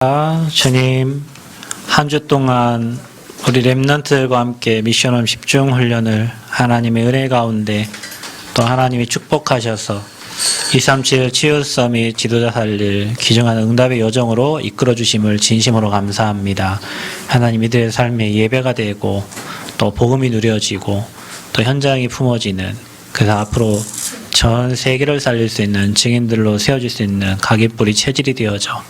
주님, 한 주 동안 우리 렘넌트들과 함께 미션홈 집중 훈련을 하나님의 은혜 가운데 또 하나님이 축복하셔서 237 치유서 및 지도자 살릴 귀중한 응답의 여정으로 이끌어 주심을 진심으로 감사합니다. 하나님 이들의 삶에 예배가 되고 또 복음이 누려지고 또 현장이 품어지는, 그래서 앞으로 전 세계를 살릴 수 있는 증인들로 세워질 수 있는 각인뿌리 체질이 되어져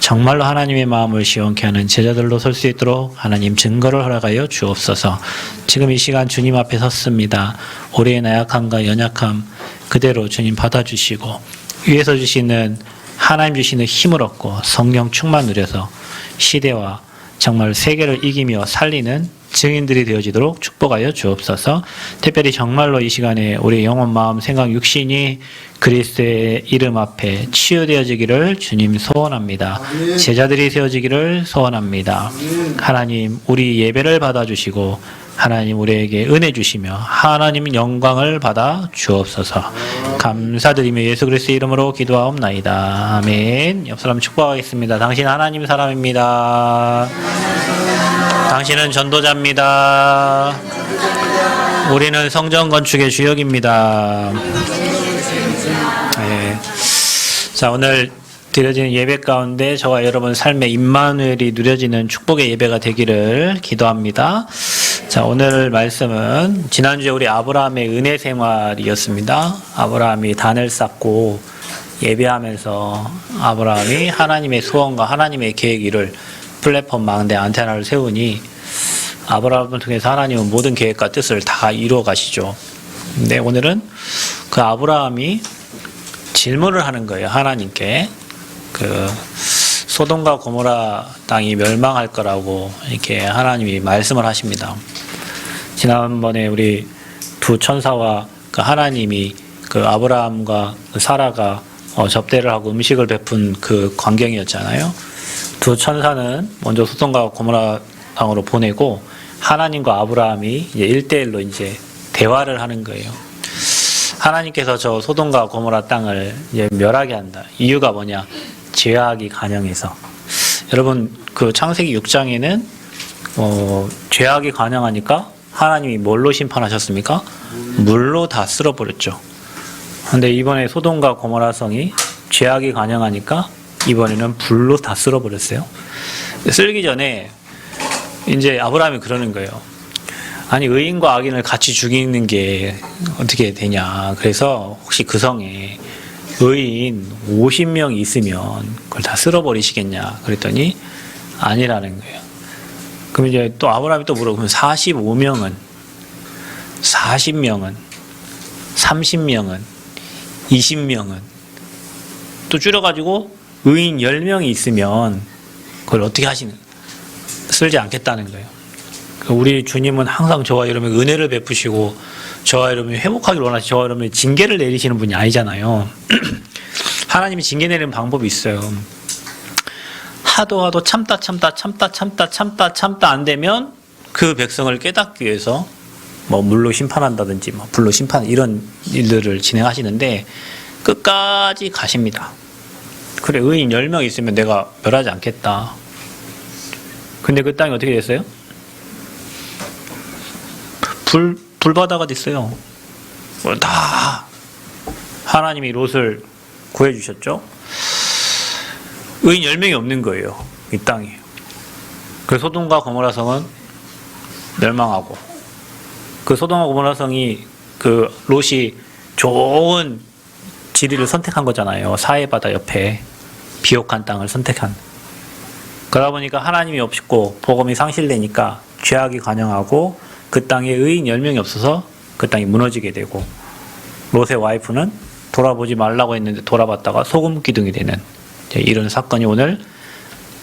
정말로 하나님의 마음을 시원케 하는 제자들로 설 수 있도록 하나님 증거를 허락하여 주옵소서. 지금 이 시간 주님 앞에 섰습니다. 우리의 나약함과 연약함 그대로 주님 받아주시고 위에서 주시는 하나님 주시는 힘을 얻고 성령 충만 누려서 시대와 정말 세계를 이기며 살리는 증인들이 되어지도록 축복하여 주옵소서. 특별히 정말로 이 시간에 우리 영혼, 마음, 생각, 육신이 그리스도의 이름 앞에 치유되어지기를 주님 소원합니다. 제자들이 세워지기를 소원합니다. 하나님 우리 예배를 받아주시고 하나님 우리에게 은혜 주시며 하나님 영광을 받아 주옵소서. 감사드리며 예수 그리스도의 이름으로 기도하옵나이다. 아멘. 옆 사람 축복하겠습니다. 당신 하나님 사람입니다. 당신은 전도자입니다. 우리는 성전 건축의 주역입니다. 네. 자, 오늘 드려지는 예배 가운데 저와 여러분 삶의 임마누엘이 누려지는 축복의 예배가 되기를 기도합니다. 자, 오늘 말씀은 지난주에 우리 아브라함의 은혜 생활이었습니다. 아브라함이 단을 쌓고 예배하면서 아브라함이 하나님의 소원과 하나님의 계획 이룰 플랫폼 망대 안테나를 세우니 아브라함을 통해서 하나님은 모든 계획과 뜻을 다 이루어 가시죠. 근데 오늘은 그 아브라함이 질문을 하는 거예요. 하나님께. 소돔과 고모라 땅이 멸망할 거라고 이렇게 하나님이 말씀을 하십니다. 지난번에 우리 두 천사와 그 하나님이 그 아브라함과 그 사라가 접대를 하고 음식을 베푼 그 광경이었잖아요. 두 천사는 먼저 소돔과 고모라 땅으로 보내고 하나님과 아브라함이 이제 1대1로 이제 대화를 하는 거예요. 하나님께서 저 소돔과 고모라 땅을 이제 멸하게 한다. 이유가 뭐냐? 죄악이 간영해서. 여러분 그 창세기 6장에는 죄악이 간영하니까 하나님이 뭘로 심판하셨습니까? 물로 다 쓸어버렸죠. 근데 이번에 소돔과 고모라 성이 죄악이 간영하니까 이번에는 불로 다 쓸어버렸어요. 쓸기 전에 이제 아브라함이 그러는 거예요. 아니 의인과 악인을 같이 죽이는 게 어떻게 되냐. 그래서 혹시 그 성에 의인 50명 있으면 그걸 다 쓸어버리시겠냐. 그랬더니 아니라는 거예요. 그럼 이제 또 아브라함이 또 물어보면 45명은 40명은 30명은 20명은 또 줄여가지고 의인 10명이 있으면 그걸 어떻게 하시는, 쓸지 않겠다는 거예요. 우리 주님은 항상 저와 여러분에게 은혜를 베푸시고 저와 여러분이 회복하기를 원하시고 저와 여러분이 징계를 내리시는 분이 아니잖아요. 하나님이 징계 내리는 방법이 있어요. 하도 참다 안 되면 그 백성을 깨닫기 위해서 뭐 물로 심판한다든지 뭐 불로 심판 이런 일들을 진행하시는데 끝까지 가십니다. 그래 의인 10명 있으면 내가 멸하지 않겠다. 근데 그 땅이 어떻게 됐어요? 불바다가 됐어요. 다 하나님이 롯을 구해주셨죠. 의인 10명이 없는 거예요. 이 땅에. 그 소돔과 고모라 성은 멸망하고 그 소돔과 고모라 성이 그 롯이 좋은 지리를 선택한 거잖아요. 사해바다 옆에 비옥한 땅을 선택한. 그러다 보니까 하나님이 없고 복음이 상실되니까 죄악이 관영하고 그 땅에 의인 10명이 없어서 그 땅이 무너지게 되고 롯의 와이프는 돌아보지 말라고 했는데 돌아봤다가 소금 기둥이 되는 이런 사건이 오늘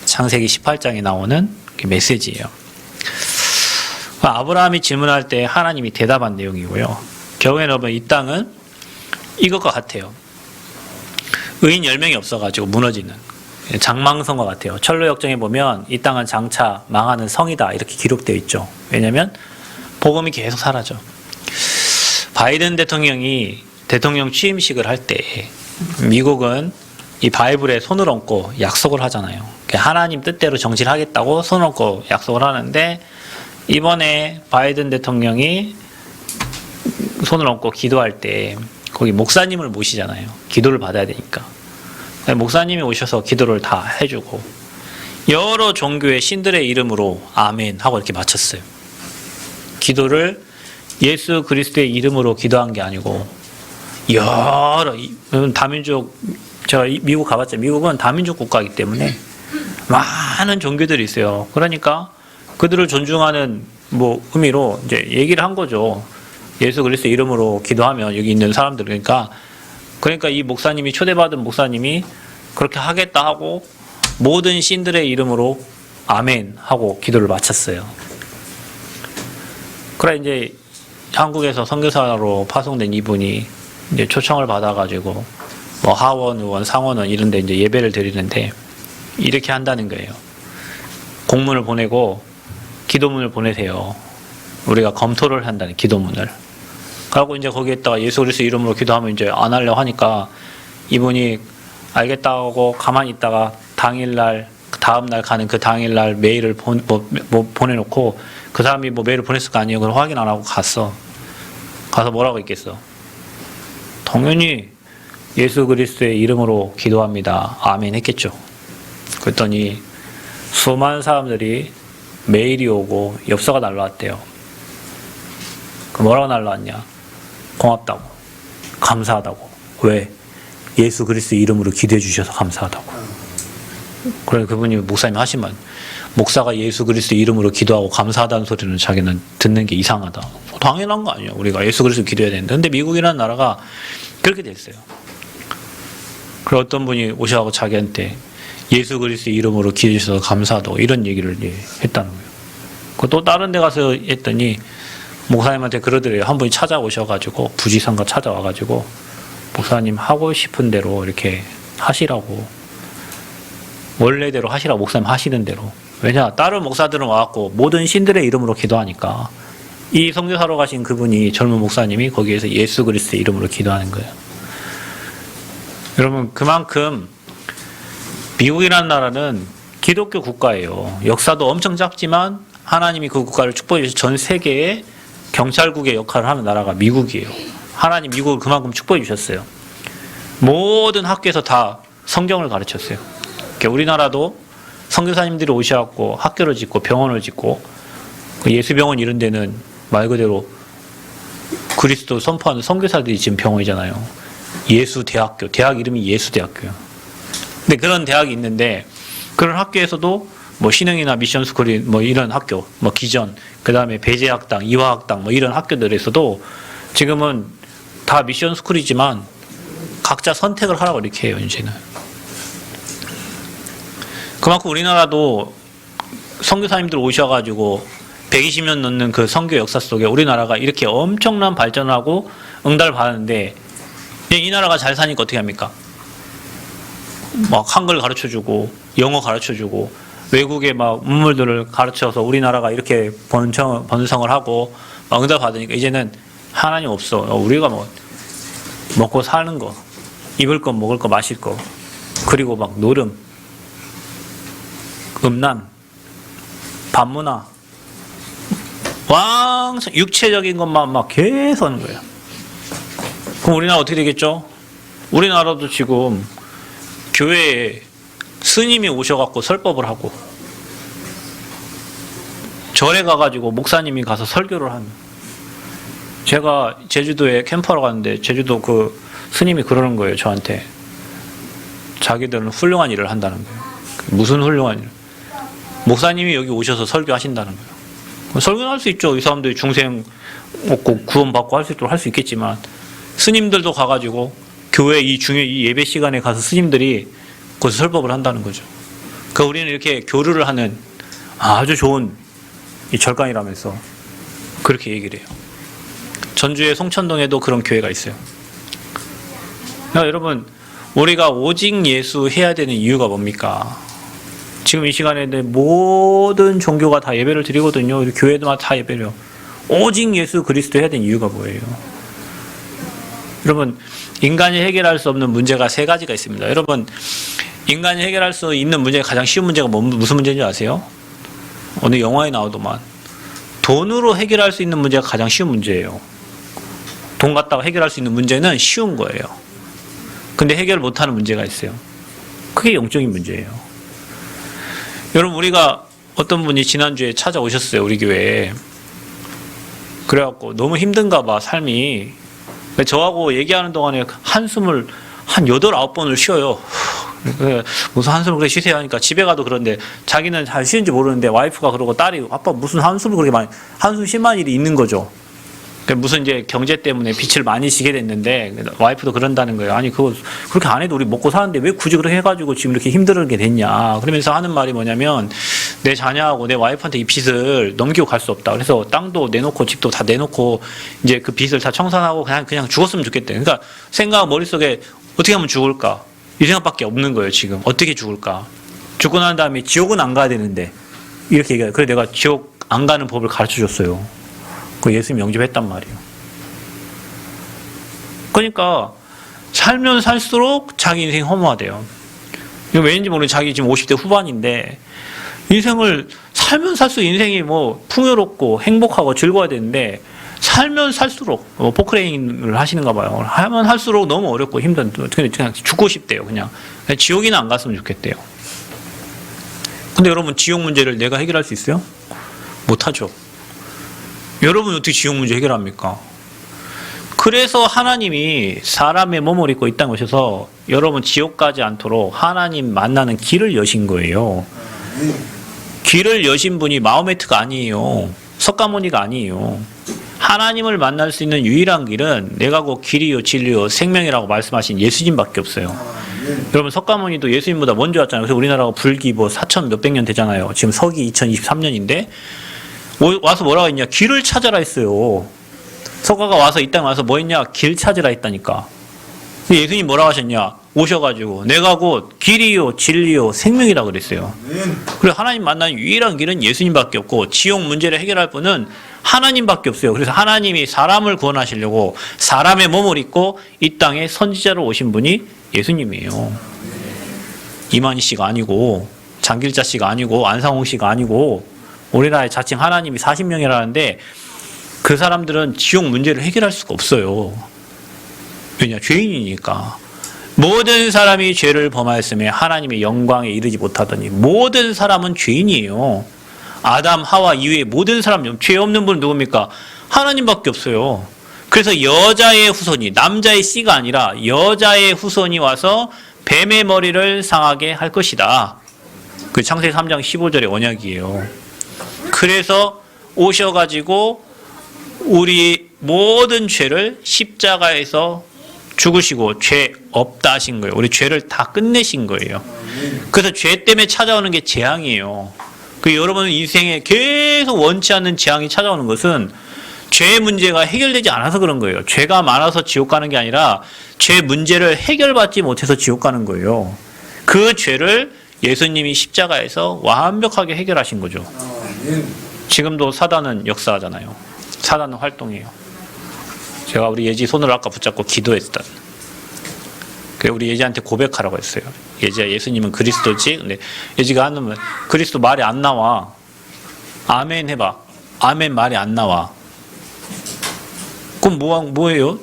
창세기 18장에 나오는 메시지예요. 아브라함이 질문할 때 하나님이 대답한 내용이고요. 결국에 여러분 이 땅은 이것과 같아요. 의인 10명이 없어가지고 무너지는 장망성과 같아요. 철로역정에 보면 이 땅은 장차 망하는 성이다 이렇게 기록되어 있죠. 왜냐하면 복음이 계속 사라져. 바이든 대통령이 대통령 취임식을 할 때 미국은 이 바이블에 손을 얹고 약속을 하잖아요. 하나님 뜻대로 정치를 하겠다고 손 얹고 약속을 하는데, 이번에 바이든 대통령이 손을 얹고 기도할 때 거기 목사님을 모시잖아요. 기도를 받아야 되니까. 목사님이 오셔서 기도를 다 해주고 여러 종교의 신들의 이름으로 아멘 하고 이렇게 마쳤어요. 기도를 예수 그리스도의 이름으로 기도한 게 아니고 여러 다민족, 제가 미국 가봤죠. 미국은 다민족 국가이기 때문에 많은 종교들이 있어요. 그러니까 그들을 존중하는 의미로 이제 얘기를 한 거죠. 예수 그리스도 이름으로 기도하면 여기 있는 사람들, 그러니까 이 목사님이, 초대받은 목사님이 그렇게 하겠다 하고 모든 신들의 이름으로 아멘 하고 기도를 마쳤어요. 그래 이제 한국에서 선교사로 파송된 이분이 이제 초청을 받아가지고 하원 의원, 상원의원 이런데 이제 예배를 드리는데 이렇게 한다는 거예요. 공문을 보내고 기도문을 보내세요. 우리가 검토를 한다는 기도문을. 그리고 이제 거기에다가 예수 그리스도 이름으로 기도하면 이제 안 하려고 하니까 이분이 알겠다고 가만히 있다가 당일날, 다음날 가는 그 당일날 메일을 보내놓고 그 사람이 메일을 보냈을 거 아니에요. 그걸 확인 안 하고 갔어. 가서 뭐라고 했겠어? 당연히 예수 그리스도의 이름으로 기도합니다. 아멘 했겠죠. 그랬더니 수많은 사람들이 메일이 오고 엽서가 날라왔대요. 그 뭐라고 날라왔냐? 고맙다고, 감사하다고. 왜? 예수 그리스도 이름으로 기도해 주셔서 감사하다고. 그래 그분이 목사님 하시면 목사가 예수 그리스도 이름으로 기도하고 감사하다는 소리는 자기는 듣는 게 이상하다. 당연한 거 아니에요. 우리가 예수 그리스도 기도해야 되는데. 근데 미국이라는 나라가 그렇게 됐어요. 그리고 어떤 분이 오셔서 자기한테 예수 그리스도 이름으로 기도해 주셔서 감사하다고 이런 얘기를 했다는 거예요. 또 다른 데 가서 했더니 목사님한테 그러더래요. 한 분이 찾아오셔가지고 부지상가 찾아와가지고 목사님 하고 싶은 대로 이렇게 하시라고, 원래대로 하시라고, 목사님 하시는 대로. 왜냐, 다른 목사들은 와갖고 모든 신들의 이름으로 기도하니까 이 선교사로 가신 그분이, 젊은 목사님이 거기에서 예수 그리스도의 이름으로 기도하는 거예요. 여러분, 그만큼 미국이라는 나라는 기독교 국가예요. 역사도 엄청 작지만 하나님이 그 국가를 축복해 주셔서 전 세계에 경찰국의 역할을 하는 나라가 미국이에요. 하나님 미국을 그만큼 축복해 주셨어요. 모든 학교에서 다 성경을 가르쳤어요. 우리나라도 선교사님들이 오셔갖고 학교를 짓고 병원을 짓고, 예수병원 이런 데는 말 그대로 그리스도 선포하는 선교사들이 지금 병원이잖아요. 예수대학교, 대학 이름이 예수대학교예요. 근데 그런 대학이 있는데 그런 학교에서도 신흥이나 미션스쿨이 이런 학교, 기전, 그 다음에 배재학당, 이화학당 이런 학교들에서도 지금은 다 미션스쿨이지만 각자 선택을 하라고 이렇게 해요, 이제는. 그만큼 우리나라도 선교사님들 오셔가지고 120년 넘는 그 선교 역사 속에 우리나라가 이렇게 엄청난 발전을 하고 응답을 받았는데, 이 나라가 잘 사니까 어떻게 합니까? 한글 가르쳐주고 영어 가르쳐주고 외국의 문물들을 가르쳐서 우리나라가 이렇게 번성을 하고 응답 받으니까 이제는 하나님 없어. 우리가 먹고 사는 거, 입을 거, 먹을 거, 마실 거, 그리고 노름, 음란, 반문화, 왕성 육체적인 것만 계속 하는 거예요. 그럼 우리나라 어떻게 되겠죠? 우리나라도 지금 교회에 스님이 오셔갖고 설법을 하고, 절에 가가지고 목사님이 가서 설교를 하는. 제가 제주도에 캠프하러 갔는데 제주도 그 스님이 그러는 거예요, 저한테. 자기들은 훌륭한 일을 한다는 거예요. 무슨 훌륭한 일? 목사님이 여기 오셔서 설교하신다는 거예요. 설교는 할 수 있죠. 이 사람들이 중생 얻고 구원받고 할 수 있도록 할 수 있겠지만, 스님들도 가가지고 교회 이 예배 시간에 가서 스님들이 거기서 설법을 한다는 거죠. 그러니까 우리는 이렇게 교류를 하는 아주 좋은 이 절간이라면서 그렇게 얘기를 해요. 전주의 송천동에도 그런 교회가 있어요. 그러니까 여러분, 우리가 오직 예수 해야 되는 이유가 뭡니까? 지금 이 시간에 모든 종교가 다 예배를 드리거든요. 교회도 다 예배를 해요. 오직 예수 그리스도 해야 되는 이유가 뭐예요? 여러분, 인간이 해결할 수 없는 문제가 세 가지가 있습니다. 여러분, 인간이 해결할 수 있는 문제가 가장 쉬운 문제가 무슨 문제인지 아세요? 어느 영화에 나오더만. 돈으로 해결할 수 있는 문제가 가장 쉬운 문제예요. 돈 갖다가 해결할 수 있는 문제는 쉬운 거예요. 근데 해결 못하는 문제가 있어요. 그게 영적인 문제예요. 여러분, 우리가 어떤 분이 지난주에 찾아오셨어요, 우리 교회에. 그래갖고 너무 힘든가 봐, 삶이. 저하고 얘기하는 동안에 한숨을 한 8, 9번을 쉬어요. 무슨 한숨을 그렇게 쉬세요 하니까 집에 가도 그런데 자기는 잘 쉬는지 모르는데 와이프가 그러고 딸이 아빠 무슨 한숨을 그렇게 많이, 한숨 쉴만 일이 있는 거죠. 무슨 이제 경제 때문에 빛을 많이 쉬게 됐는데 와이프도 그런다는 거예요. 아니 그거 그렇게 안 해도 우리 먹고 사는데 왜 굳이 그렇게 해가지고 지금 이렇게 힘들게 됐냐. 그러면서 하는 말이 뭐냐면 내 자녀하고 내 와이프한테 이 빚을 넘기고 갈 수 없다. 그래서 땅도 내놓고 집도 다 내놓고 이제 그 빚을 다 청산하고 그냥 죽었으면 좋겠대. 그러니까 생각 머릿속에 어떻게 하면 죽을까? 이 생각밖에 없는 거예요. 지금 어떻게 죽을까? 죽고 난 다음에 지옥은 안 가야 되는데 이렇게 얘기해요. 그래 내가 지옥 안 가는 법을 가르쳐 줬어요. 그 예수님 영접했단 말이에요. 그러니까 살면 살수록 자기 인생이 허무하대요. 이거 왜인지 모르겠는데 자기 지금 50대 후반인데 인생을 살면 살수록 인생이 뭐 풍요롭고 행복하고 즐거워야 되는데 살면 살수록 포크레인을 하시는가 봐요. 하면 할수록 너무 어렵고 힘든, 그냥 죽고 싶대요. 그냥 지옥이나 안 갔으면 좋겠대요. 근데 여러분 지옥 문제를 내가 해결할 수 있어요? 못하죠. 여러분 어떻게 지옥 문제 해결합니까? 그래서 하나님이 사람의 몸을 입고 이 땅에 오셔서 여러분 지옥 가지 않도록 하나님 만나는 길을 여신 거예요. 길을 여신 분이 마호메트가 아니에요. 석가모니가 아니에요. 하나님을 만날 수 있는 유일한 길은 내가 곧 길이요 진리요 생명이라고 말씀하신 예수님밖에 없어요. 여러분 석가모니도 예수님보다 먼저 왔잖아요. 그래서 우리나라가 불기 뭐 4천 몇백 년 되잖아요. 지금 서기 2023년인데 와서 뭐라고 했냐? 길을 찾아라 했어요. 석가가 와서 이 땅에 와서 뭐 했냐? 길 찾으라 했다니까. 예수님 뭐라고 하셨냐? 오셔가지고 내가 곧 길이요 진리요 생명이라고 그랬어요. 그래서 하나님 만나는 유일한 길은 예수님밖에 없고 지옥 문제를 해결할 분은 하나님밖에 없어요. 그래서 하나님이 사람을 구원하시려고 사람의 몸을 입고 이 땅에 선지자로 오신 분이 예수님이에요. 이만희 씨가 아니고 장길자 씨가 아니고 안상홍 씨가 아니고 우리나라에 자칭 하나님이 40명이라는데 그 사람들은 지옥 문제를 해결할 수가 없어요. 왜냐? 죄인이니까. 모든 사람이 죄를 범하였음에 하나님의 영광에 이르지 못하더니 모든 사람은 죄인이에요. 아담, 하와 이후에 모든 사람, 죄 없는 분은 누굽니까? 하나님밖에 없어요. 그래서 여자의 후손이, 남자의 씨가 아니라 여자의 후손이 와서 뱀의 머리를 상하게 할 것이다. 그 창세기 3장 15절의 언약이에요. 그래서 오셔가지고 우리 모든 죄를 십자가에서 죽으시고 죄 없다 하신 거예요. 우리 죄를 다 끝내신 거예요. 그래서 죄 때문에 찾아오는 게 재앙이에요. 그 여러분 인생에 계속 원치 않는 재앙이 찾아오는 것은 죄의 문제가 해결되지 않아서 그런 거예요. 죄가 많아서 지옥 가는 게 아니라 죄 문제를 해결받지 못해서 지옥 가는 거예요. 그 죄를 예수님이 십자가에서 완벽하게 해결하신 거죠. 지금도 사단은 역사하잖아요. 사단은 활동해요. 제가 우리 예지 손을 아까 붙잡고 기도했던. 그래서 우리 예지한테 고백하라고 했어요. 예지야, 예수님은 그리스도지? 근데 예지가 하는 그리스도 말이 안 나와. 아멘 해봐. 아멘 말이 안 나와. 그럼 뭐예요?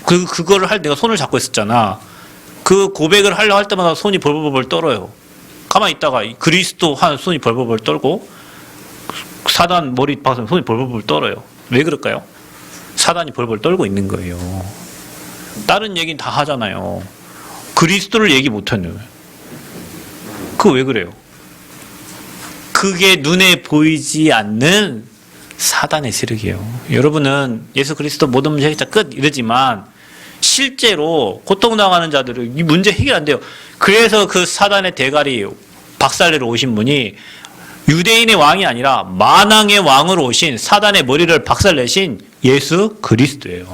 그거를 내가 손을 잡고 있었잖아. 그 고백을 하려고 할 때마다 손이 벌벌벌 떨어요. 가만히 있다가 그리스도 한 손이 벌벌벌 떨고 사단 머리 박으면 손이 벌벌벌 떨어요. 왜 그럴까요? 사단이 벌벌 떨고 있는 거예요. 다른 얘기는 다 하잖아요. 그리스도를 얘기 못하는. 그거 왜 그래요? 그게 눈에 보이지 않는 사단의 세력이에요. 여러분은 예수 그리스도 모든 문제 해결자 끝 이러지만 실제로 고통당하는 자들은 이 문제 해결 안 돼요. 그래서 그 사단의 대가리 박살내러 오신 분이 유대인의 왕이 아니라 만왕의 왕으로 오신 사단의 머리를 박살내신 예수 그리스도예요.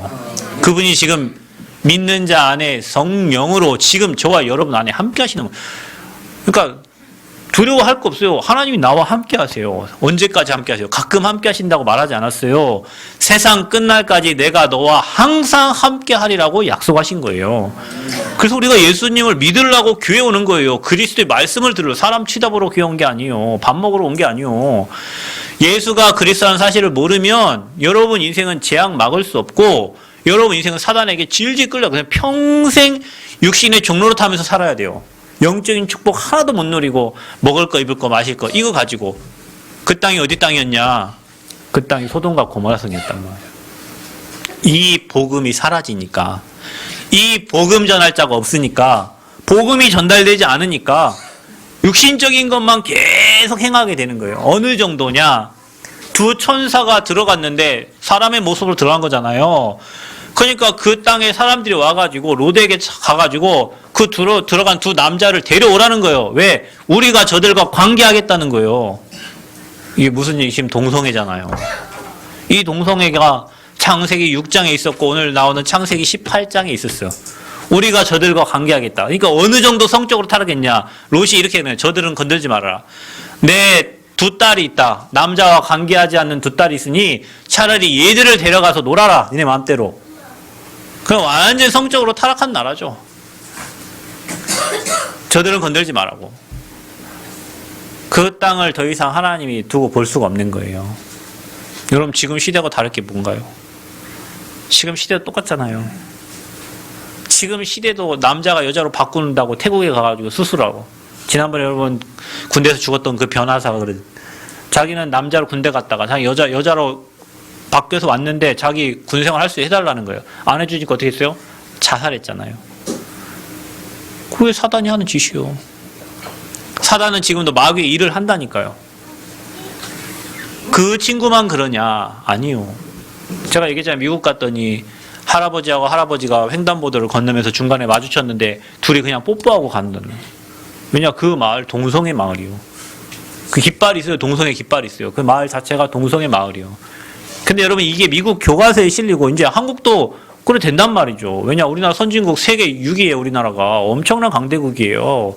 그분이 지금 믿는 자 안에 성령으로 지금 저와 여러분 안에 함께 하시는 거예요. 그러니까 두려워할 거 없어요. 하나님이 나와 함께 하세요. 언제까지 함께 하세요? 가끔 함께 하신다고 말하지 않았어요. 세상 끝날까지 내가 너와 항상 함께 하리라고 약속하신 거예요. 그래서 우리가 예수님을 믿으려고 교회 오는 거예요. 그리스도의 말씀을 들으러. 사람 치다보러 교회 온 게 아니에요. 밥 먹으러 온 게 아니에요. 예수가 그리스도라는 사실을 모르면 여러분 인생은 재앙 막을 수 없고 여러분 인생은 사단에게 질질 끌려 그냥 평생 육신의 종로로 타면서 살아야 돼요. 영적인 축복 하나도 못 누리고 먹을 거 입을 거 마실 거 이거 가지고 그 땅이 어디 땅이었냐? 그 땅이 소돔과 고모라 성이었단 말이에요. 이 복음이 사라지니까 이 복음 전할 자가 없으니까 복음이 전달되지 않으니까 육신적인 것만 계속 행하게 되는 거예요. 어느 정도냐? 두 천사가 들어갔는데 사람의 모습으로 들어간 거잖아요. 그러니까 그 땅에 사람들이 와가지고 롯에게 가가지고 그 들어간 두 남자를 데려오라는 거예요. 왜? 우리가 저들과 관계하겠다는 거예요. 이게 무슨 얘기? 지금 동성애잖아요. 이 동성애가 창세기 6장에 있었고 오늘 나오는 창세기 18장에 있었어요. 우리가 저들과 관계하겠다. 그러니까 어느 정도 성적으로 타락했냐. 롯이 이렇게 해요. 저들은 건들지 말아라. 내 두 딸이 있다. 남자와 관계하지 않는 두 딸이 있으니 차라리 얘들을 데려가서 놀아라. 니네 마음대로. 그럼 완전 성적으로 타락한 나라죠. 저들은 건들지 말라고. 그 땅을 더 이상 하나님이 두고 볼 수가 없는 거예요. 여러분 지금 시대가 다를 게 뭔가요? 지금 시대도 똑같잖아요. 지금 시대도 남자가 여자로 바꾼다고 태국에 가가지고 수술하고 지난번에 여러분 군대에서 죽었던 그 변호사가 그래. 자기는 남자로 군대 갔다가 자기 여자로 바뀌어서 왔는데 자기 군생활 할 수 해달라는 거예요. 안 해주니까 어떻게 했어요? 자살했잖아요. 그게 사단이 하는 짓이요. 사단은 지금도 마귀의 일을 한다니까요. 그 친구만 그러냐? 아니요. 제가 얘기했잖아요. 미국 갔더니 할아버지하고 할아버지가 횡단보도를 건너면서 중간에 마주쳤는데 둘이 그냥 뽀뽀하고 간다는. 왜냐? 그 마을 동성애 마을이요. 그 깃발이 있어요. 동성애 깃발이 있어요. 그 마을 자체가 동성애 마을이요. 근데 여러분 이게 미국 교과서에 실리고 이제 한국도 그래 된단 말이죠. 왜냐? 우리나라 선진국 세계 6위에 우리나라가 엄청난 강대국이에요.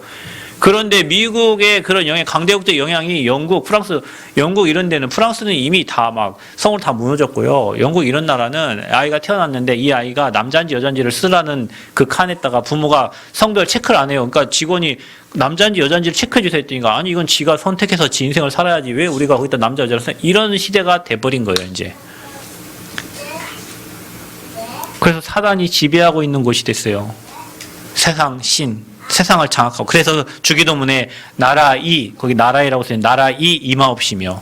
그런데 미국의 그런 강대국적 영향이 영국, 프랑스, 영국 이런 데는 프랑스는 이미 다 막 성으로 다 무너졌고요. 영국 이런 나라는 아이가 태어났는데 이 아이가 남자인지 여자인지를 쓰라는 그 칸에다가 부모가 성별 체크를 안 해요. 그러니까 직원이 남자인지 여자인지를 체크해 주세요 했더니까 아니 이건 지가 선택해서 지 인생을 살아야지 왜 우리가 거기다 남자 여자를 이런 시대가 돼버린 거예요 이제. 그래서 사단이 지배하고 있는 곳이 됐어요. 세상 신. 세상을 장악하고 그래서 주기도문에 나라이 거기 나라이라고 써요. 나라이 임하옵시며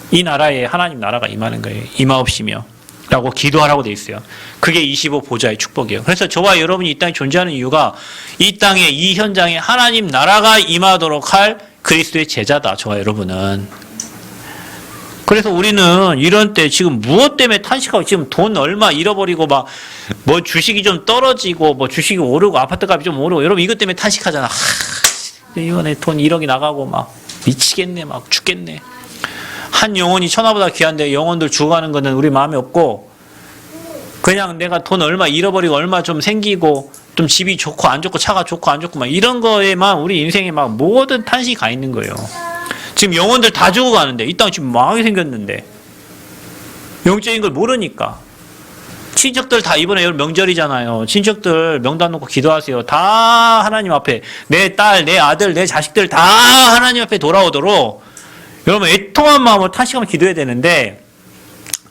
이 나라에 하나님 나라가 임하는 거예요. 임하옵시며 라고 기도하라고 돼 있어요. 그게 25보좌의 축복이에요. 그래서 저와 여러분이 이 땅에 존재하는 이유가 이 땅에 이 현장에 하나님 나라가 임하도록 할 그리스도의 제자다. 저와 여러분은. 그래서 우리는 이런 때 지금 무엇 때문에 탄식하고 지금 돈 얼마 잃어버리고 막 뭐 주식이 좀 떨어지고 뭐 주식이 오르고 아파트 값이 좀 오르고 여러분 이것 때문에 탄식하잖아. 이번에 돈 1억이 나가고 막 미치겠네 막 죽겠네. 한 영혼이 천하보다 귀한데 영혼들 죽어가는 거는 우리 마음에 없고 그냥 내가 돈 얼마 잃어버리고 얼마 좀 생기고 좀 집이 좋고 안 좋고 차가 좋고 안 좋고 막 이런 거에만 우리 인생에 막 모든 탄식이 가 있는 거예요. 지금 영혼들 다 죽어가는데 이 땅 지금 망하게 생겼는데 영적인 걸 모르니까 친척들 다 이번에 명절이잖아요. 친척들 명단 놓고 기도하세요. 다 하나님 앞에 내 딸, 내 아들, 내 자식들 다 하나님 앞에 돌아오도록 여러분 애통한 마음으로 탄식하면 기도해야 되는데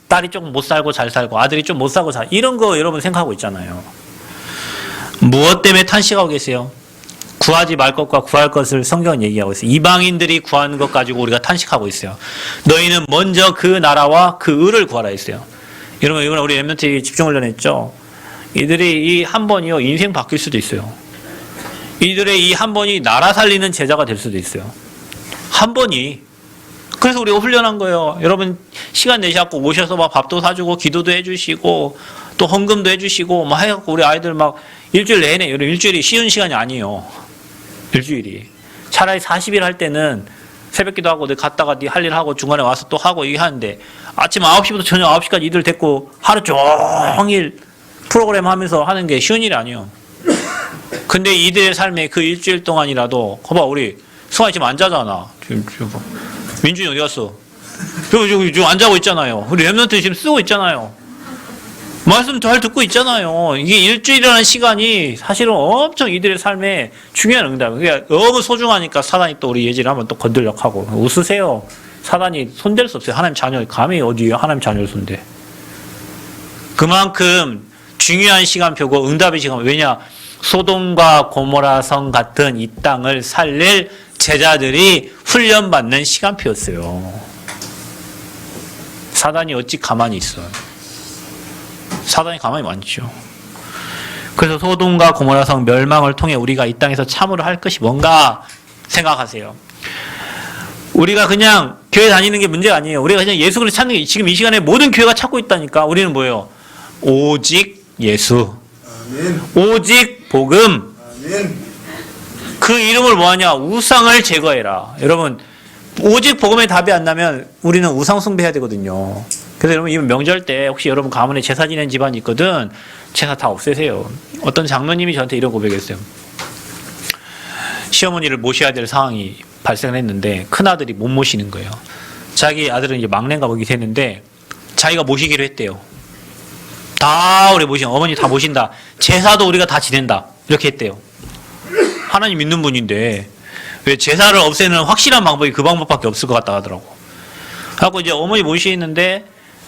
딸이 조금 못 살고 잘 살고 아들이 좀 못 살고 잘 이런 거 여러분 생각하고 있잖아요. 무엇 때문에 탄식하고 계세요? 구하지 말 것과 구할 것을 성경은 얘기하고 있어요. 이방인들이 구하는 것 가지고 우리가 탄식하고 있어요. 너희는 먼저 그 나라와 그 의를 구하라 했어요. 여러분 이번에 우리 렘넌트 집중훈련 했죠. 이들이 이 한 번이요 인생 바뀔 수도 있어요. 이들의 이 한 번이 나라 살리는 제자가 될 수도 있어요. 한 번이. 그래서 우리가 훈련한 거예요. 여러분 시간 내셔갖고 오셔서 막 밥도 사주고 기도도 해주시고 또 헌금도 해주시고 막 해갖고 우리 아이들 막 일주일 내내 여러분 일주일이 쉬운 시간이 아니에요. 일주일이. 차라리 40일 할 때는 새벽기도 하고 내 갔다가 네 할 일 하고 중간에 와서 또 하고 이게 하는데 아침 9시부터 저녁 9시까지 이들 데리고 하루 종일 프로그램 하면서 하는 게 쉬운 일이 아니에요. 근데 이들의 삶에 그 일주일 동안이라도 거봐 우리 승환이 지금 안 자잖아. 지금 민준이 어디 갔어? 지금 안 자고 있잖아요. 우리 랩런트 지금 쓰고 있잖아요. 말씀 잘 듣고 있잖아요. 이게 일주일이라는 시간이 사실은 엄청 이들의 삶에 중요한 응답. 그러니까 너무 소중하니까 사단이 또 우리 예지를 한번 또 건들려고 하고. 웃으세요. 사단이 손댈 수 없어요. 하나님 자녀, 감히 어디에요? 하나님 자녀를 손대. 그만큼 중요한 시간표고 응답의 시간. 왜냐? 소돔과 고모라 성 같은 이 땅을 살릴 제자들이 훈련받는 시간표였어요. 사단이 어찌 가만히 있어요. 사단이 가만히 많죠. 그래서 소돔과 고모라 성 멸망을 통해 우리가 이 땅에서 참으로 할 것이 뭔가 생각하세요. 우리가 그냥 교회 다니는 게 문제가 아니에요. 우리가 그냥 예수 그리스도 찾는 게 지금 이 시간에 모든 교회가 찾고 있다니까. 우리는 뭐예요? 오직 예수. 아멘. 오직 복음. 아멘. 그 이름을 뭐하냐? 우상을 제거해라. 여러분, 오직 복음에 답이 안 나면 우리는 우상 숭배해야 되거든요. 그래서 여러분, 이 명절 때 혹시 여러분 가문에 제사 지낸 집안이 있거든, 제사 다 없애세요. 어떤 장로님이 저한테 이런 고백했어요. 시어머니를 모셔야 될 상황이 발생을 했는데 큰아들이 못 모시는 거예요. 자기 아들은 이제 막내인가 보기 했는데 자기가 모시기로 했대요. 다 우리 모신, 어머니 다 모신다. 제사도 우리가 다 지낸다. 이렇게 했대요. 하나님 믿는 분인데 왜 제사를 없애는 확실한 방법이 그 방법밖에 없을 것 같다 하더라고. 하고 이제 어머니 모시는데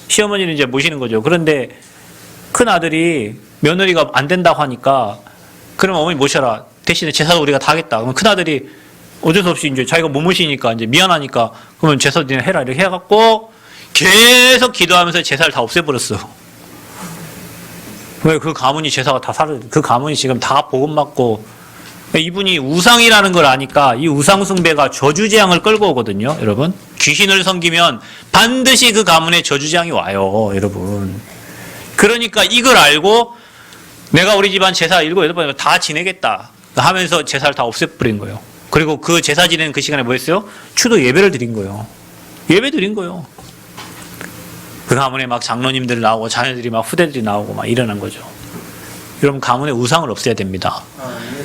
시어머니는 이제 모시는 거죠. 그런데 큰 아들이 며느리가 안 된다고 하니까 그럼 어머니 모셔라. 대신에 제사도 우리가 다 하겠다. 그러면 큰 아들이 어쩔 수 없이 이제 자기가 못 모시니까 이제 미안하니까 그러면 제사도 니네 해라 이렇게 해갖고 계속 기도하면서 제사를 다 없애버렸어. 왜? 그 가문이 제사가 다 사라져. 그 가문이 지금 다 복음 받고 이분이 우상이라는 걸 아니까 이 우상숭배가 저주재앙을 끌고 오거든요. 여러분, 귀신을 섬기면 반드시 그 가문에 저주재앙이 와요. 여러분, 그러니까 이걸 알고 내가 우리 집안 제사 7, 8번 다 지내겠다 하면서 제사를 다 없애버린 거예요. 그리고 그 제사 지내는 그 시간에 뭐 했어요? 추도 예배를 드린 거예요. 예배 드린 거예요. 그 가문에 막 장로님들 나오고 자녀들이 막 후대들이 나오고 막 일어난 거죠. 여러분, 가문의 우상을 없애야 됩니다.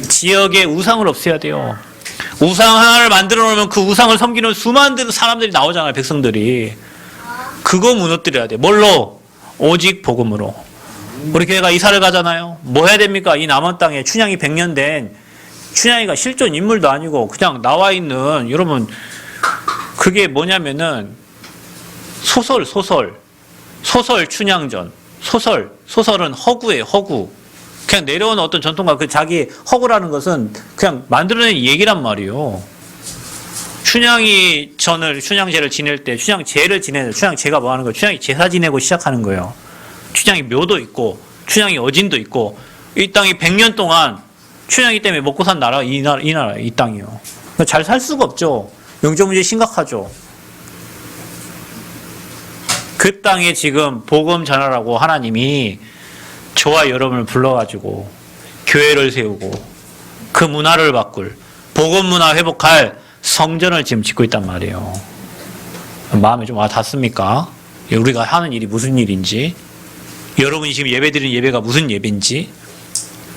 지역의 우상을 없애야 돼요. 우상 하나를 만들어 놓으면 그 우상을 섬기는 수많은 사람들이 나오잖아요. 백성들이. 그거 무너뜨려야 돼. 뭘로? 오직 복음으로. 우리 교회가 이사를 가잖아요. 뭐 해야 됩니까? 이 남원 땅에 춘향이 100년 된 춘향이가 실존 인물도 아니고 그냥 나와 있는, 여러분, 그게 뭐냐면은 소설 춘향전. 소설은 허구예요. 허구. 그냥 내려오는 어떤 전통과 그 자기 허구라는 것은 그냥 만들어낸 얘기란 말이에요. 춘향제를 지낼 때, 춘향제가 뭐 하는 거예요? 춘향이 제사 지내고 시작하는 거예요. 춘향이 묘도 있고, 춘향이 어진도 있고, 이 땅이 100년 동안 춘향이 때문에 먹고 산 나라가 이 땅이에요. 잘 살 수가 없죠. 영적 문제 심각하죠. 그 땅에 지금 복음 전하라고 하나님이 저와 여러분을 불러가지고 교회를 세우고 그 문화를 바꿀, 복음 문화 회복할 성전을 지금 짓고 있단 말이에요. 마음에 좀 와닿습니까? 우리가 하는 일이 무슨 일인지, 여러분이 지금 예배 드리는 예배가 무슨 예배인지,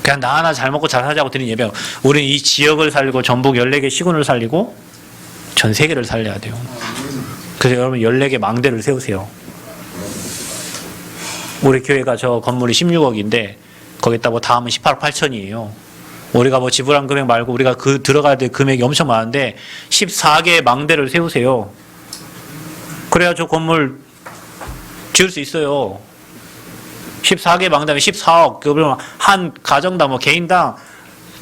그냥 나 하나 잘 먹고 잘 살자고 드리는 예배가, 우리는 이 지역을 살리고 전북 14개 시군을 살리고 전 세계를 살려야 돼요. 그래서 여러분 14개 망대를 세우세요. 우리 교회가 저 건물이 16억인데 거기다 뭐 다 하면 18억 8천이에요. 우리가 뭐 지불한 금액 말고 우리가 그 들어가야 될 금액이 엄청 많은데 14개의 망대를 세우세요. 그래야 저 건물 지을 수 있어요. 14개 망대면 14억. 그러면 한 가정당 뭐 개인당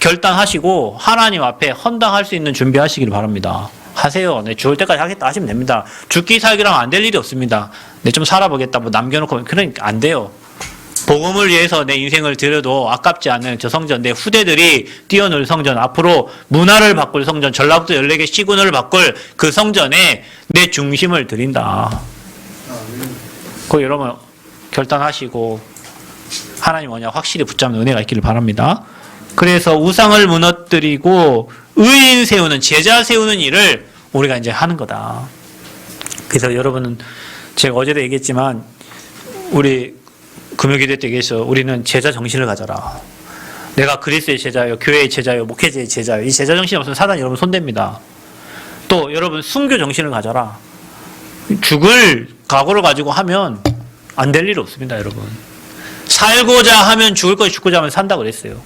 결단하시고 하나님 앞에 헌당할 수 있는 준비하시길 바랍니다. 하세요. 네, 죽을 때까지 하겠다 하시면 됩니다. 죽기 살기랑 안 될 일이 없습니다. 네, 좀 살아보겠다 뭐 남겨놓고 그러니까 안 돼요. 복음을 위해서 내 인생을 들여도 아깝지 않은 저 성전, 내 후대들이 뛰어놀 성전, 앞으로 문화를 바꿀 성전, 전라북도 14개 시군을 바꿀 그 성전에 내 중심을 드린다. 그거 여러분 결단하시고 하나님 뭐냐 확실히 붙잡는 은혜가 있기를 바랍니다. 그래서 우상을 무너뜨리고 의인 세우는, 제자 세우는 일을 우리가 이제 하는 거다. 그래서 여러분은 제가 어제도 얘기했지만 우리 금요기도 때 얘기해서 우리는 제자 정신을 가져라. 내가 그리스도의 제자요, 교회의 제자요, 목회자의 제자요. 이 제자 정신이 없으면 사단이 여러분 손댑니다. 또 여러분 순교 정신을 가져라. 죽을 각오를 가지고 하면 안 될 일 없습니다, 여러분. 살고자 하면 죽을 것이 죽고자 하면 산다 그랬어요.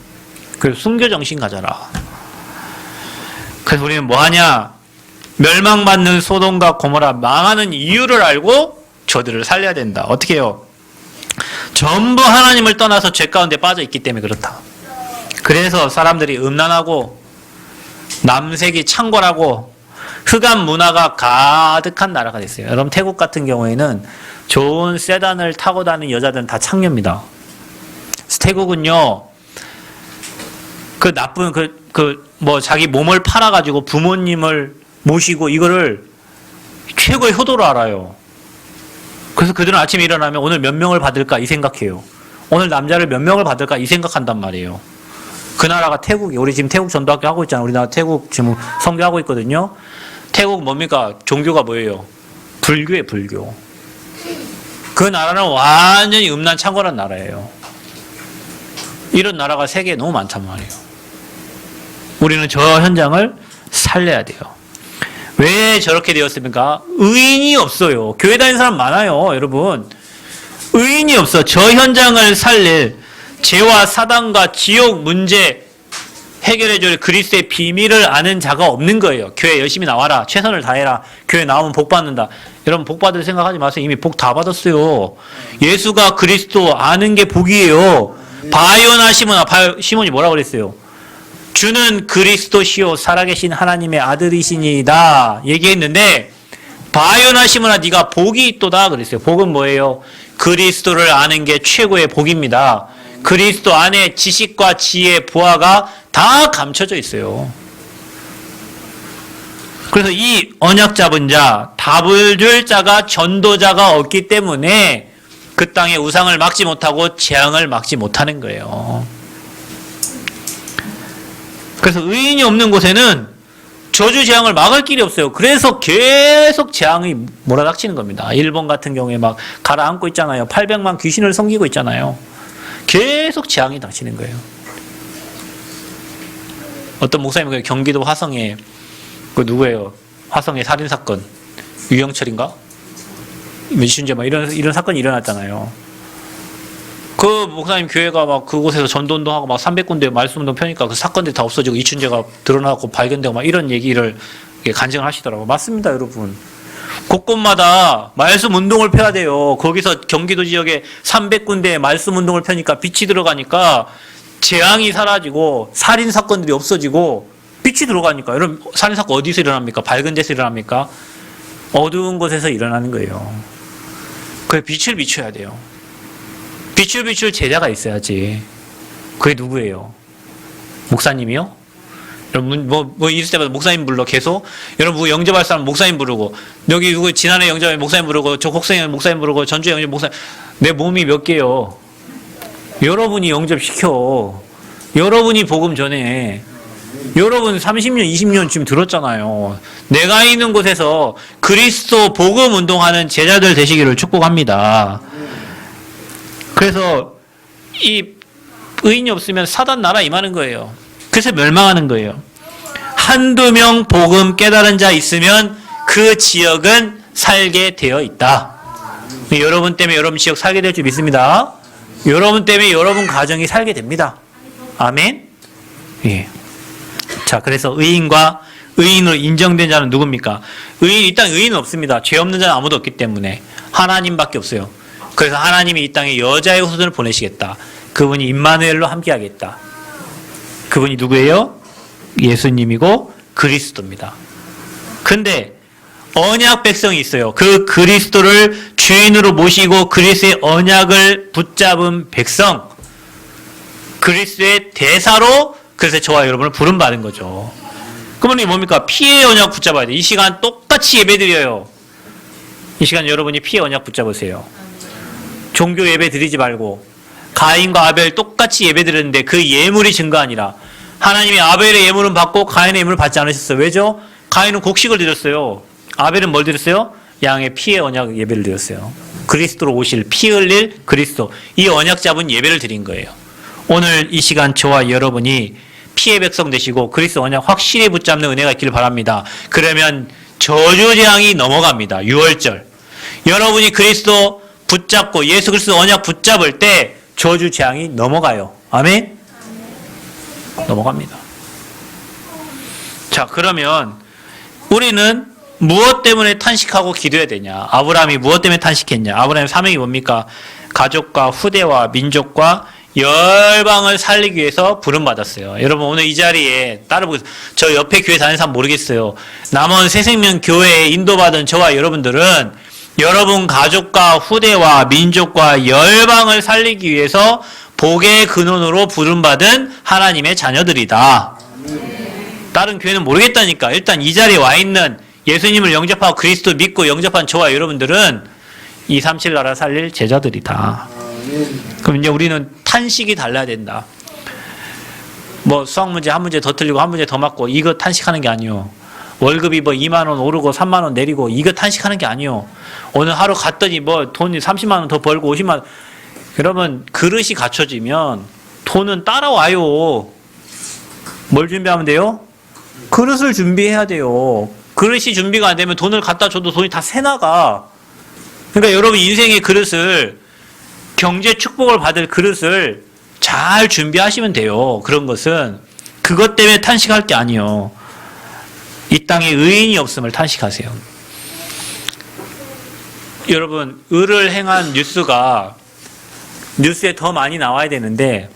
그래서 순교 정신 가져라. 그래서 우리는 뭐 하냐? 멸망받는 소돔과 고모라 망하는 이유를 알고 저들을 살려야 된다. 어떻게 해요? 전부 하나님을 떠나서 죄 가운데 빠져 있기 때문에 그렇다. 그래서 사람들이 음란하고 남색이 창궐하고 흑암 문화가 가득한 나라가 됐어요. 여러분 태국 같은 경우에는 좋은 세단을 타고 다니는 여자들은 다 창녀입니다. 태국은요, 그 나쁜 뭐 자기 몸을 팔아가지고 부모님을 모시고 이거를 최고의 효도로 알아요. 그래서 그들은 아침에 일어나면 오늘 몇 명을 받을까 이 생각해요. 오늘 남자를 몇 명을 받을까 이 생각한단 말이에요. 그 나라가 태국이, 우리 지금 태국 전도학교 하고 있잖아요. 우리나라 태국 지금 선교하고 있거든요. 태국 뭡니까? 종교가 뭐예요? 불교예요, 불교. 그 나라는 완전히 음란 창궐한 나라예요. 이런 나라가 세계에 너무 많단 말이에요. 우리는 저 현장을 살려야 돼요. 왜 저렇게 되었습니까? 의인이 없어요. 교회 다니는 사람 많아요, 여러분. 의인이 없어. 저 현장을 살릴 죄와 사단과 지옥 문제 해결해줄 그리스도의 비밀을 아는 자가 없는 거예요. 교회 열심히 나와라. 최선을 다해라. 교회 나오면 복 받는다. 여러분 복 받을 생각하지 마세요. 이미 복 다 받았어요. 예수가 그리스도 아는 게 복이에요. 바요나 시몬이 뭐라고 그랬어요? 주는 그리스도시요 살아계신 하나님의 아들이시니이다 얘기했는데, 바요나 시몬아 네가 복이 있도다 그랬어요. 복은 뭐예요? 그리스도를 아는 게 최고의 복입니다. 그리스도 안에 지식과 지혜, 부하가 다 감춰져 있어요. 그래서 이 언약 잡은 자, 답을 줄 자가 전도자가 없기 때문에 그 땅의 우상을 막지 못하고 재앙을 막지 못하는 거예요. 그래서 의인이 없는 곳에는 저주 재앙을 막을 길이 없어요. 그래서 계속 재앙이 몰아닥치는 겁니다. 일본 같은 경우에 막 가라앉고 있잖아요. 800만 귀신을 섬기고 있잖아요. 계속 재앙이 닥치는 거예요. 어떤 목사님이 경기도 화성에 그 누구예요? 화성의 살인 사건 유영철인가? 몇시인지 막 이런 사건이 일어났잖아요. 그 목사님 교회가 막 그곳에서 전도운동하고 막 300군데 말씀운동 펴니까 그 사건들이 다 없어지고 이춘재가 드러나고 발견되고 막 이런 얘기를 간증을 하시더라고요. 맞습니다, 여러분. 곳곳마다 말씀 운동을 펴야 돼요. 거기서 경기도 지역에 300군데 말씀 운동을 펴니까 빛이 들어가니까 재앙이 사라지고 살인 사건들이 없어지고 빛이 들어가니까. 여러분 살인 사건 어디서 일어납니까? 밝은 데서 일어납니까? 어두운 곳에서 일어나는 거예요. 그래서 빛을 비춰야 돼요. 빛을 비출 제자가 있어야지. 그게 누구예요? 목사님이요? 여러분 뭐 이럴 때마다 목사님 불러 계속. 여러분 영접할 사람 목사님 부르고, 여기 누구 지난해 영접에 목사님 부르고, 저 곡성에 목사님 부르고, 전주에 영접 목사님. 내 몸이 몇 개요? 여러분이 영접시켜. 여러분이 복음 전해. 여러분 30년 20년 지금 들었잖아요. 내가 있는 곳에서 그리스도 복음 운동하는 제자들 되시기를 축복합니다. 그래서 이 의인이 없으면 사단 나라 임하는 거예요. 그래서 멸망하는 거예요. 한두 명 복음 깨달은 자 있으면 그 지역은 살게 되어 있다. 여러분 때문에 여러분 지역 살게 될 줄 믿습니다. 여러분 때문에 여러분 가정이 살게 됩니다. 아멘. 예. 자, 그래서 의인과 의인으로 인정된 자는 누굽니까? 이 땅에 의인은 없습니다. 죄 없는 자는 아무도 없기 때문에 하나님밖에 없어요. 그래서 하나님이 이 땅에 여자의 후손을 보내시겠다. 그분이 임마누엘로 함께하겠다. 그분이 누구예요? 예수님이고 그리스도입니다. 근데 언약 백성이 있어요. 그 그리스도를 주인으로 모시고 그리스도의 언약을 붙잡은 백성, 그리스도의 대사로, 그래서 저와 여러분을 부름받은 거죠. 그러면 뭡니까? 피의 언약 붙잡아야 돼. 이 시간 똑같이 예배드려요. 이 시간 여러분이 피의 언약 붙잡으세요. 종교 예배 드리지 말고 가인과 아벨 똑같이 예배 드렸는데 그 예물이 증거 아니라, 하나님이 아벨의 예물은 받고 가인의 예물을 받지 않으셨어요. 왜죠? 가인은 곡식을 드렸어요. 아벨은 뭘 드렸어요? 양의 피의 언약 예배를 드렸어요. 그리스도로 오실 피 흘릴 그리스도, 이 언약 잡은 예배를 드린 거예요. 오늘 이 시간 저와 여러분이 피의 백성 되시고 그리스도 언약 확실히 붙잡는 은혜가 있기를 바랍니다. 그러면 저주재앙이 넘어갑니다. 6월절. 여러분이 그리스도 붙잡고 예수 그리스도 언약 붙잡을 때 저주재앙이 넘어가요. 아멘? 넘어갑니다. 자, 그러면 우리는 무엇 때문에 탄식하고 기도해야 되냐? 아브라함이 무엇 때문에 탄식했냐? 아브라함의 사명이 뭡니까? 가족과 후대와 민족과 열방을 살리기 위해서 부름받았어요. 여러분 오늘 이 자리에 따라보세요. 저 옆에 교회 다니는 사람 모르겠어요. 남원 새생명 교회에 인도받은 저와 여러분들은 여러분 가족과 후대와 민족과 열방을 살리기 위해서 복의 근원으로 부름받은 하나님의 자녀들이다. 다른 교회는 모르겠다니까. 일단 이 자리에 와 있는 예수님을 영접하고 그리스도 믿고 영접한 저와 여러분들은 237 나라 살릴 제자들이다. 그럼 이제 우리는 탄식이 달라야 된다. 뭐 수학 문제 한 문제 더 틀리고 한 문제 더 맞고 이거 탄식하는 게 아니요. 월급이 뭐 2만 원 오르고 3만 원 내리고 이거 탄식하는 게 아니요. 오늘 하루 갔더니 뭐 돈이 30만 원 더 벌고 50만 원. 여러분 그릇이 갖춰지면 돈은 따라와요. 뭘 준비하면 돼요? 그릇을 준비해야 돼요. 그릇이 준비가 안 되면 돈을 갖다 줘도 돈이 다 새나가. 그러니까 여러분 인생의 그릇을 경제 축복을 받을 그릇을 잘 준비하시면 돼요. 그런 것은 그것 때문에 탄식할 게 아니요. 이 땅에 의인이 없음을 탄식하세요. 여러분 의를 행한 뉴스가 뉴스에 더 많이 나와야 되는데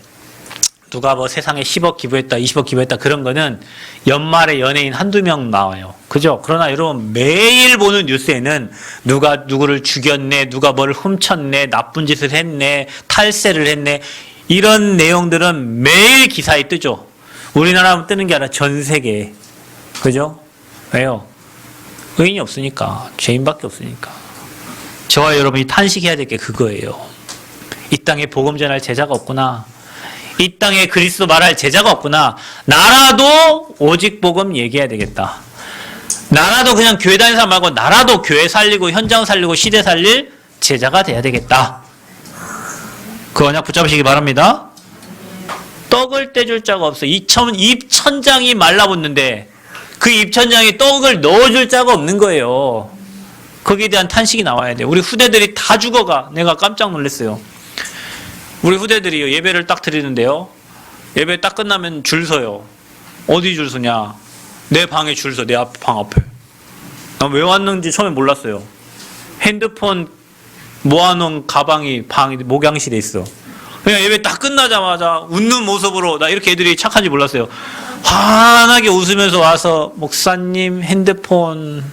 누가 뭐 세상에 10억 기부했다, 20억 기부했다 그런 거는 연말에 연예인 한두 명 나와요. 그죠? 그러나 여러분 매일 보는 뉴스에는 누가 누구를 죽였네, 누가 뭘 훔쳤네, 나쁜 짓을 했네, 탈세를 했네 이런 내용들은 매일 기사에 뜨죠. 우리나라만 뜨는 게 아니라 전 세계에. 그죠? 왜요? 의인이 없으니까. 죄인밖에 없으니까. 저와 여러분이 탄식해야 될 게 그거예요. 이 땅에 복음 전할 제자가 없구나. 이 땅에 그리스도 말할 제자가 없구나. 나라도 오직 복음 얘기해야 되겠다. 나라도 그냥 교회 다니는 사람 말고 나라도 교회 살리고 현장 살리고 시대 살릴 제자가 돼야 되겠다. 그 언약 붙잡으시기 바랍니다. 떡을 떼줄 자가 없어. 입천장이 말라붙는데 그 입천장에 떡을 넣어줄 자가 없는 거예요. 거기에 대한 탄식이 나와야 돼요. 우리 후대들이 다 죽어가. 내가 깜짝 놀랐어요. 우리 후대들이 예배를 딱 드리는데요. 예배 딱 끝나면 줄 서요. 어디 줄 서냐? 내 방에 줄 서. 내 방 앞에. 난 왜 왔는지 처음에 몰랐어요. 핸드폰 모아놓은 가방이 목양실에 있어. 그냥 예배 딱 끝나자마자 웃는 모습으로 나 이렇게 애들이 착한지 몰랐어요. 환하게 웃으면서 와서 목사님 핸드폰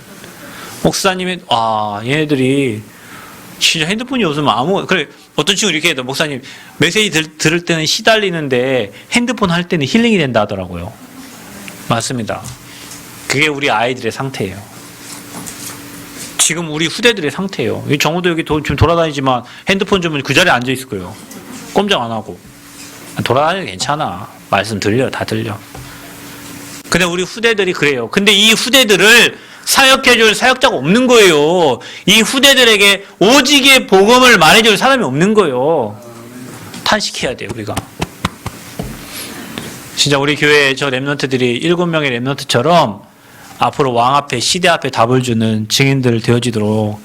목사님이 얘네들이 진짜 핸드폰이 없으면 그래 어떤 친구 이렇게 해도 목사님 메시지 들을 때는 시달리는데 핸드폰 할 때는 힐링이 된다 하더라고요. 맞습니다. 그게 우리 아이들의 상태예요. 지금 우리 후대들의 상태예요. 정우도 여기 지금 돌아다니지만 핸드폰 주면 그 자리에 앉아 있을 거예요. 꼼짝 안 하고. 돌아다니면 괜찮아. 말씀 들려. 다 들려. 근데 우리 후대들이 그래요. 근데 이 후대들을 사역해줄 사역자가 없는 거예요. 이 후대들에게 오직의 복음을 말해줄 사람이 없는 거예요. 탄식해야 돼요, 우리가. 진짜 우리 교회 저 랩런트들이 7명의 랩런트처럼 앞으로 왕 앞에, 시대 앞에 답을 주는 증인들 되어지도록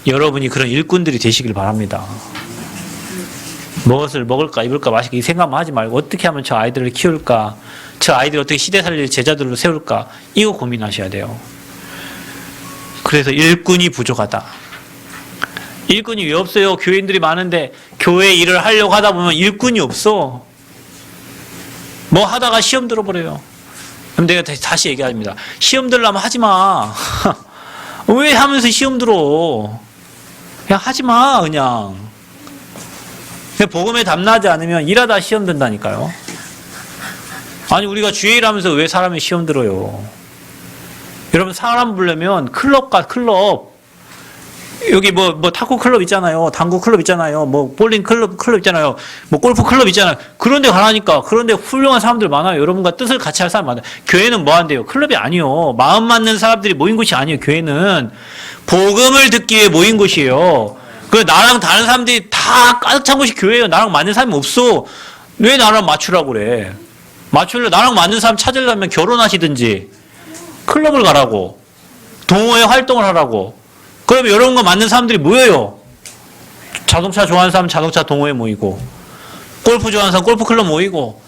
여러분이 그런 일꾼들이 되시길 바랍니다. 무엇을 먹을까, 입을까, 마실까 이 생각만 하지 말고 어떻게 하면 저 아이들을 키울까, 저 아이들을 어떻게 시대 살릴 제자들로 세울까 이거 고민하셔야 돼요. 그래서 일꾼이 부족하다. 일꾼이 왜 없어요? 교인들이 많은데 교회 일을 하려고 하다 보면 일꾼이 없어. 뭐 하다가 시험 들어버려요. 그럼 내가 다시 얘기합니다. 시험 들려면 하지 마. 왜 하면서 시험 들어? 그냥 하지 마, 그냥. 복음에 담나지 않으면 일하다 시험 든다니까요. 아니 우리가 주의 일하면서 왜 사람이 시험 들어요? 여러분 사람 부르려면 클럽 여기 뭐 탁구 클럽 있잖아요. 당구 클럽 있잖아요. 뭐 볼링 클럽 있잖아요. 뭐 골프 클럽 있잖아요. 그런 데 가라니까. 그런 데 훌륭한 사람들 많아요. 여러분과 뜻을 같이 할 사람 많아요. 교회는 뭐 한대요? 클럽이 아니요. 마음 맞는 사람들이 모인 곳이 아니에요. 교회는 복음을 듣기 위해 모인 곳이에요. 그 나랑 다른 사람들이 다 가득 찬 곳이 교회예요. 나랑 맞는 사람이 없어. 왜 나랑 맞추라고 그래? 맞출려 나랑 맞는 사람 찾으려면 결혼하시든지 클럽을 가라고 동호회 활동을 하라고. 그러면 이런 거 맞는 사람들이 모여요. 자동차 좋아하는 사람 자동차 동호회 모이고, 골프 좋아하는 사람 골프 클럽 모이고,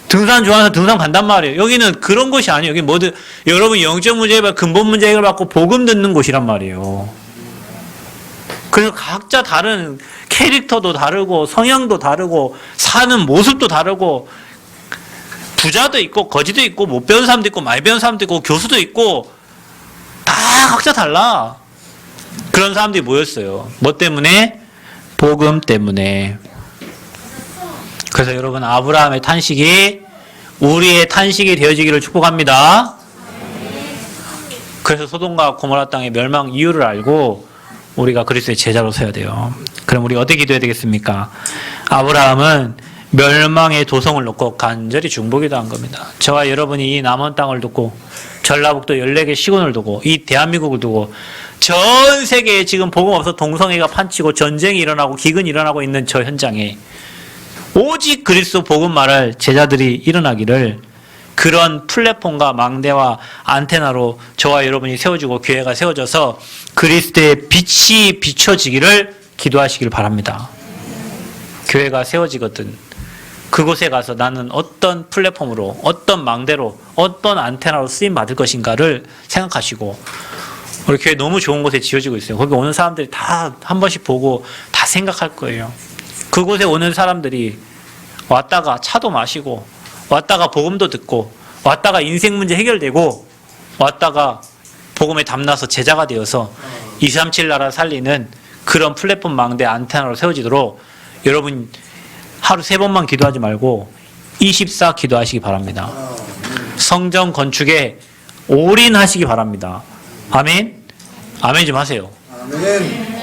등산 좋아하는 사람 등산 간단 말이에요. 여기는 그런 곳이 아니에요. 여기 뭐든 여러분 영적 문제 해결, 근본 문제 해결받고 복음 듣는 곳이란 말이에요. 그래서 각자 다른 캐릭터도 다르고 성향도 다르고 사는 모습도 다르고 부자도 있고 거지도 있고 못 배운 사람도 있고 많이 배운 사람도 있고 교수도 있고 다 각자 달라. 그런 사람들이 모였어요. 뭐 때문에? 복음 때문에. 그래서 여러분 아브라함의 탄식이 우리의 탄식이 되어지기를 축복합니다. 그래서 소돔과 고모라 땅의 멸망 이유를 알고 우리가 그리스도의 제자로 서야 돼요. 그럼 우리 어떻게 기도해야 되겠습니까? 아브라함은 멸망의 도성을 놓고 간절히 중보기도한 겁니다. 저와 여러분이 이 남은 땅을 두고 전라북도 14개 시군을 두고 이 대한민국을 두고 전 세계에 지금 복음 없어 동성애가 판치고 전쟁이 일어나고 기근이 일어나고 있는 저 현장에 오직 그리스도 복음 말할 제자들이 일어나기를 그런 플랫폼과 망대와 안테나로 저와 여러분이 세워지고 교회가 세워져서 그리스도의 빛이 비춰지기를 기도하시길 바랍니다. 교회가 세워지거든 그곳에 가서 나는 어떤 플랫폼으로 어떤 망대로 어떤 안테나로 쓰임 받을 것인가를 생각하시고 우리 교회 너무 좋은 곳에 지어지고 있어요. 거기 오는 사람들이 다 한 번씩 보고 다 생각할 거예요. 그곳에 오는 사람들이 왔다가 차도 마시고 왔다가 복음도 듣고 왔다가 인생 문제 해결되고 왔다가 복음에 담나서 제자가 되어서 237 나라 살리는 그런 플랫폼 망대 안테나로 세워지도록 여러분 하루 3번만 기도하지 말고 24 기도하시기 바랍니다. 성전 건축에 올인하시기 바랍니다. 아멘? 아멘 좀 하세요. 아멘.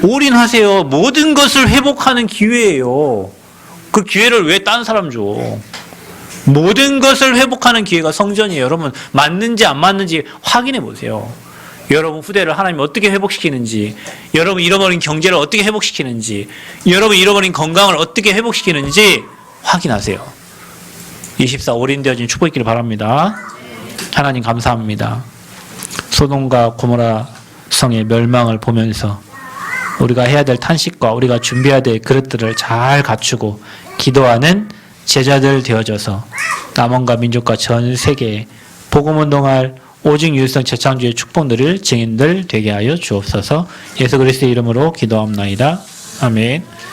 올인하세요. 모든 것을 회복하는 기회예요. 그 기회를 왜 딴 사람 줘? 모든 것을 회복하는 기회가 성전이에요. 여러분 맞는지 안 맞는지 확인해 보세요. 여러분 후대를 하나님 어떻게 회복시키는지, 여러분 잃어버린 경제를 어떻게 회복시키는지, 여러분 잃어버린 건강을 어떻게 회복시키는지 확인하세요. 24 올인되어진 축복 있기를 바랍니다. 하나님 감사합니다. 소돔과 고모라 성의 멸망을 보면서 우리가 해야 될 탄식과 우리가 준비해야 될 그릇들을 잘 갖추고 기도하는 제자들 되어져서 남원과 민족과 전 세계에 복음운동할 오직 유일성 재창조의 축복 누릴 증인들 되게 하여 주옵소서. 예수 그리스도의 이름으로 기도합나이다. 아멘.